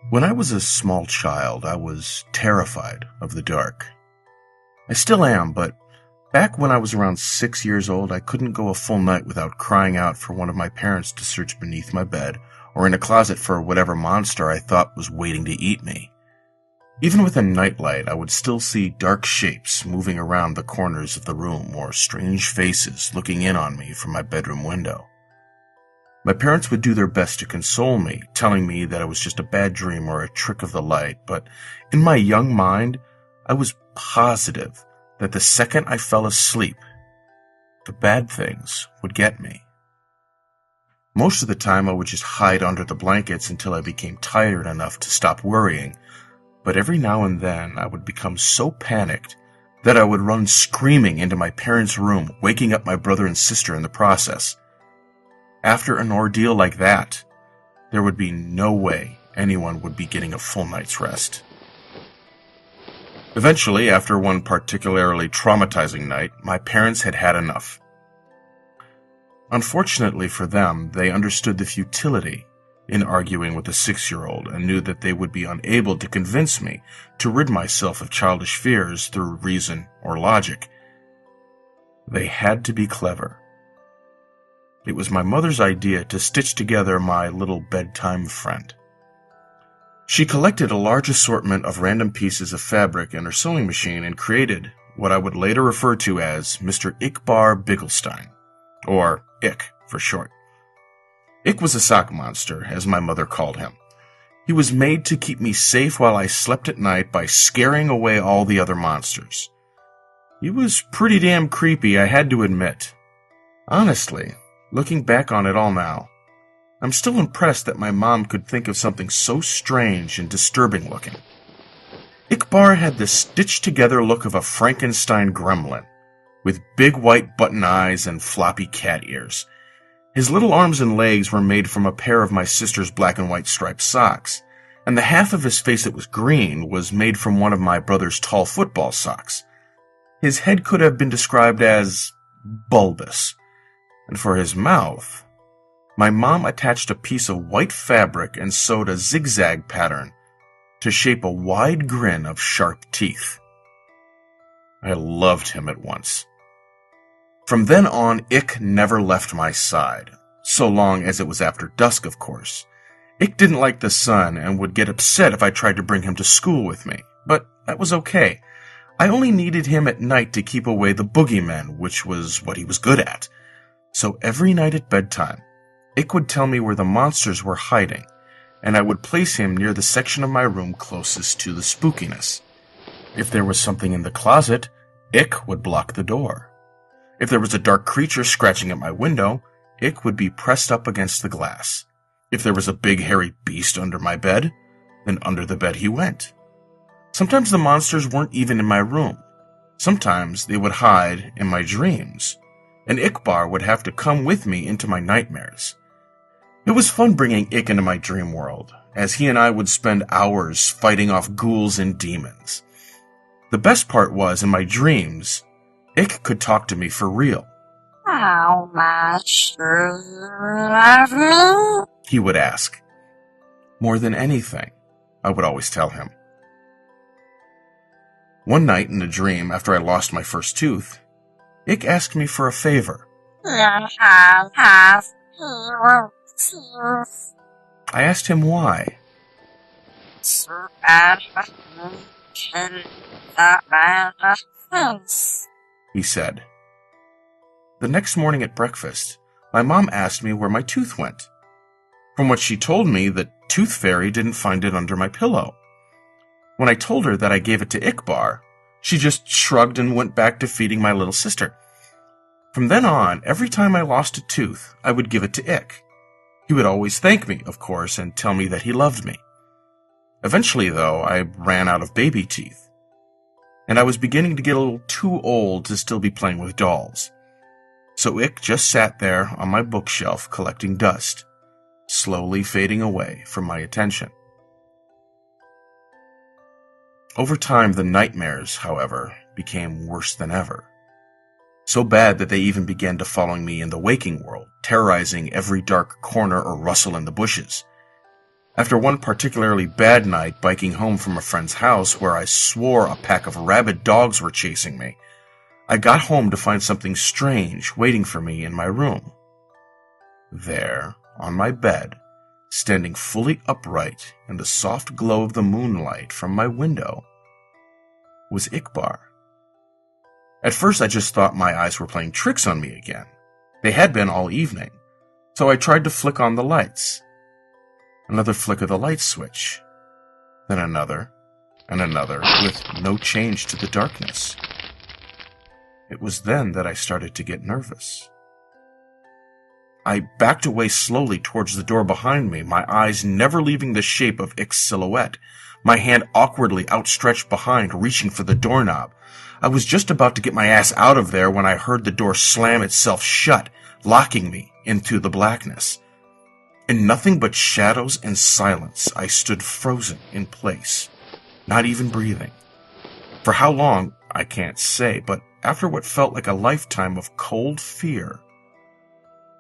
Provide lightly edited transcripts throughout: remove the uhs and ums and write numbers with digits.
When I was a small child, I was terrified of the dark. I still am, but back when I was around 6 years old, I couldn't go a full night without crying out for one of my parents to search beneath my bed or in a closet for whatever monster I thought was waiting to eat me. Even with a nightlight, I would still see dark shapes moving around the corners of the room or strange faces looking in on me from my bedroom window. My parents would do their best to console me, telling me that it was just a bad dream or a trick of the light, but in my young mind, I was positive that the second I fell asleep, the bad things would get me. Most of the time, I would just hide under the blankets until I became tired enough to stop worrying, but every now and then I would become so panicked that I would run screaming into my parents' room, waking up my brother and sister in the process. After an ordeal like that, there would be no way anyone would be getting a full night's rest. Eventually, after one particularly traumatizing night, my parents had had enough. Unfortunately for them, they understood the futility in arguing with a 6-year-old and knew that they would be unable to convince me to rid myself of childish fears through reason or logic. They had to be clever. It was my mother's idea to stitch together my little bedtime friend. She collected a large assortment of random pieces of fabric in her sewing machine and created what I would later refer to as Mr. Ickbarr Bigelsteine, or Ick for short. Ick was a sock monster, as my mother called him. He was made to keep me safe while I slept at night by scaring away all the other monsters. He was pretty damn creepy, I had to admit. Honestly, looking back on it all now, I'm still impressed that my mom could think of something so strange and disturbing looking. Ickbarr had the stitched-together look of a Frankenstein gremlin, with big white button eyes and floppy cat ears. His little arms and legs were made from a pair of my sister's black and white striped socks, and the half of his face that was green was made from one of my brother's tall football socks. His head could have been described as bulbous, and for his mouth, my mom attached a piece of white fabric and sewed a zigzag pattern to shape a wide grin of sharp teeth. I loved him at once. From then on, Ick never left my side, so long as it was after dusk, of course. Ick didn't like the sun and would get upset if I tried to bring him to school with me, but that was okay. I only needed him at night to keep away the boogeymen, which was what he was good at. So every night at bedtime, Ick would tell me where the monsters were hiding, and I would place him near the section of my room closest to the spookiness. If there was something in the closet, Ick would block the door. If there was a dark creature scratching at my window, Ick would be pressed up against the glass. If there was a big hairy beast under my bed, then under the bed he went. Sometimes the monsters weren't even in my room. Sometimes they would hide in my dreams, and Ickbarr would have to come with me into my nightmares. It was fun bringing Ick into my dream world, as he and I would spend hours fighting off ghouls and demons. The best part was, in my dreams, Ick could talk to me for real. How much do you love me? He would ask. More than anything, I would always tell him. One night in a dream after I lost my first tooth, Ick asked me for a favor. You have hero teeth. I asked him why. So bad for me, kill the bad face, He said. The next morning at breakfast, my mom asked me where my tooth went. From what she told me, the tooth fairy didn't find it under my pillow. When I told her that I gave it to Ickbarr, she just shrugged and went back to feeding my little sister. From then on, every time I lost a tooth, I would give it to Ick. He would always thank me, of course, and tell me that he loved me. Eventually, though, I ran out of baby teeth, and I was beginning to get a little too old to still be playing with dolls. So Ick just sat there on my bookshelf collecting dust, slowly fading away from my attention. Over time, the nightmares, however, became worse than ever. So bad that they even began to follow me in the waking world, terrorizing every dark corner or rustle in the bushes. After one particularly bad night biking home from a friend's house where I swore a pack of rabid dogs were chasing me, I got home to find something strange waiting for me in my room. There, on my bed, standing fully upright in the soft glow of the moonlight from my window, was Ickbarr. At first I just thought my eyes were playing tricks on me again. They had been all evening, so I tried to flick on the lights. Another flick of the light switch, then another, and another, with no change to the darkness. It was then that I started to get nervous. I backed away slowly towards the door behind me, my eyes never leaving the shape of Ick's silhouette, my hand awkwardly outstretched behind, reaching for the doorknob. I was just about to get my ass out of there when I heard the door slam itself shut, locking me into the blackness. In nothing but shadows and silence, I stood frozen in place, not even breathing. For how long, I can't say, but after what felt like a lifetime of cold fear,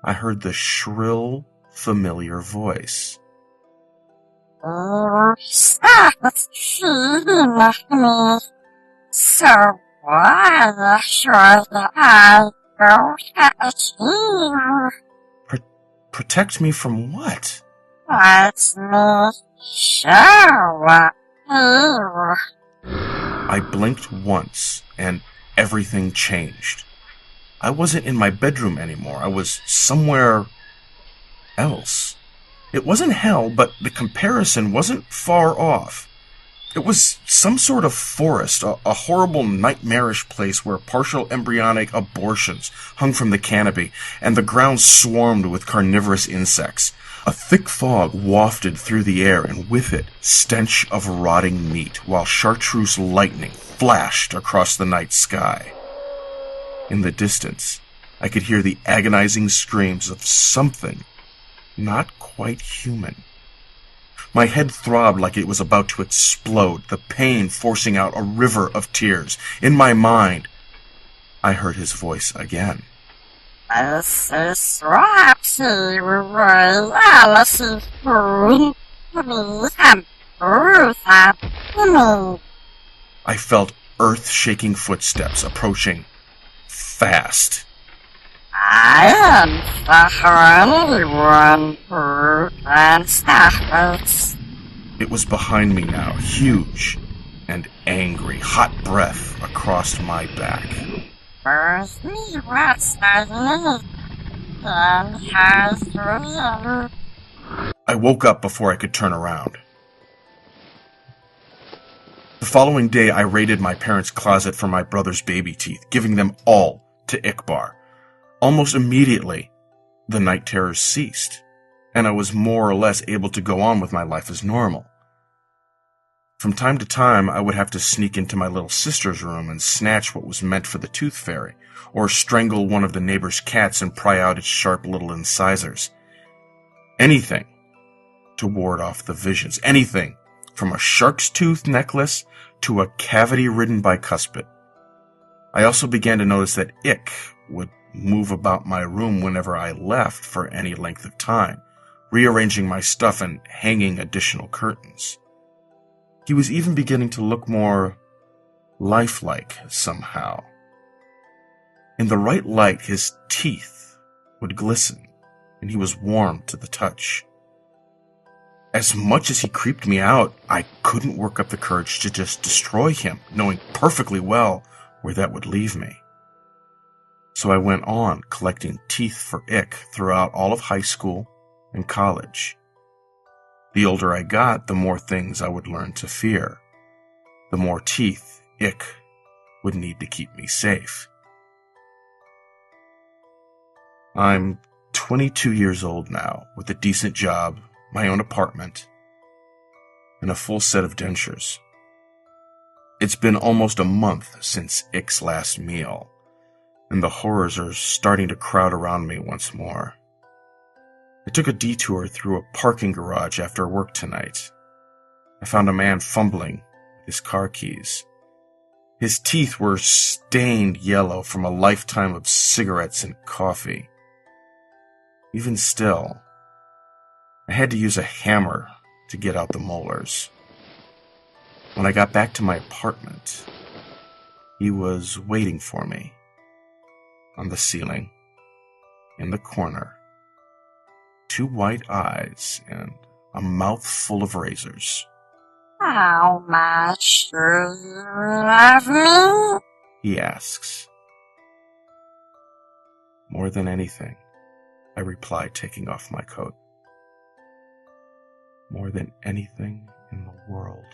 I heard the shrill, familiar voice. Stop feeding me. So why should I protect you? Protect me from what? Let me show you. I blinked once, and everything changed. I wasn't in my bedroom anymore. I was somewhere else. It wasn't hell, but the comparison wasn't far off. It was some sort of forest, a horrible, nightmarish place where partial embryonic abortions hung from the canopy, and the ground swarmed with carnivorous insects. A thick fog wafted through the air, and with it, stench of rotting meat, while chartreuse lightning flashed across the night sky. In the distance, I could hear the agonizing screams of something not quite human. My head throbbed like it was about to explode, the pain forcing out a river of tears. In my mind, I heard his voice again. This is Roxy, reality food. Please have proof of me. I felt earth-shaking footsteps approaching fast. I am the only one who can stop this. It was behind me now, huge and angry, hot breath across my back. First me what's I need, then has real. I woke up before I could turn around. The following day, I raided my parents' closet for my brother's baby teeth, giving them all to Ickbarr. Almost immediately, the night terrors ceased, and I was more or less able to go on with my life as normal. From time to time, I would have to sneak into my little sister's room and snatch what was meant for the tooth fairy, or strangle one of the neighbor's cats and pry out its sharp little incisors. Anything to ward off the visions. Anything from a shark's tooth necklace to a cavity-ridden bicuspid. I also began to notice that Ick would move about my room whenever I left for any length of time, rearranging my stuff and hanging additional curtains. He was even beginning to look more lifelike somehow. In the right light, his teeth would glisten, and he was warm to the touch. As much as he creeped me out, I couldn't work up the courage to just destroy him, knowing perfectly well where that would leave me. So I went on collecting teeth for Ick throughout all of high school and college. The older I got, the more things I would learn to fear. The more teeth Ick would need to keep me safe. I'm 22 years old now, with a decent job, my own apartment, and a full set of dentures. It's been almost a month since Ick's last meal, and the horrors are starting to crowd around me once more. I took a detour through a parking garage after work tonight. I found a man fumbling with his car keys. His teeth were stained yellow from a lifetime of cigarettes and coffee. Even still, I had to use a hammer to get out the molars. When I got back to my apartment, he was waiting for me on the ceiling, in the corner, 2 white eyes and a mouth full of razors. How much do you love me? He asks. More than anything, I replied, taking off my coat. More than anything in the world.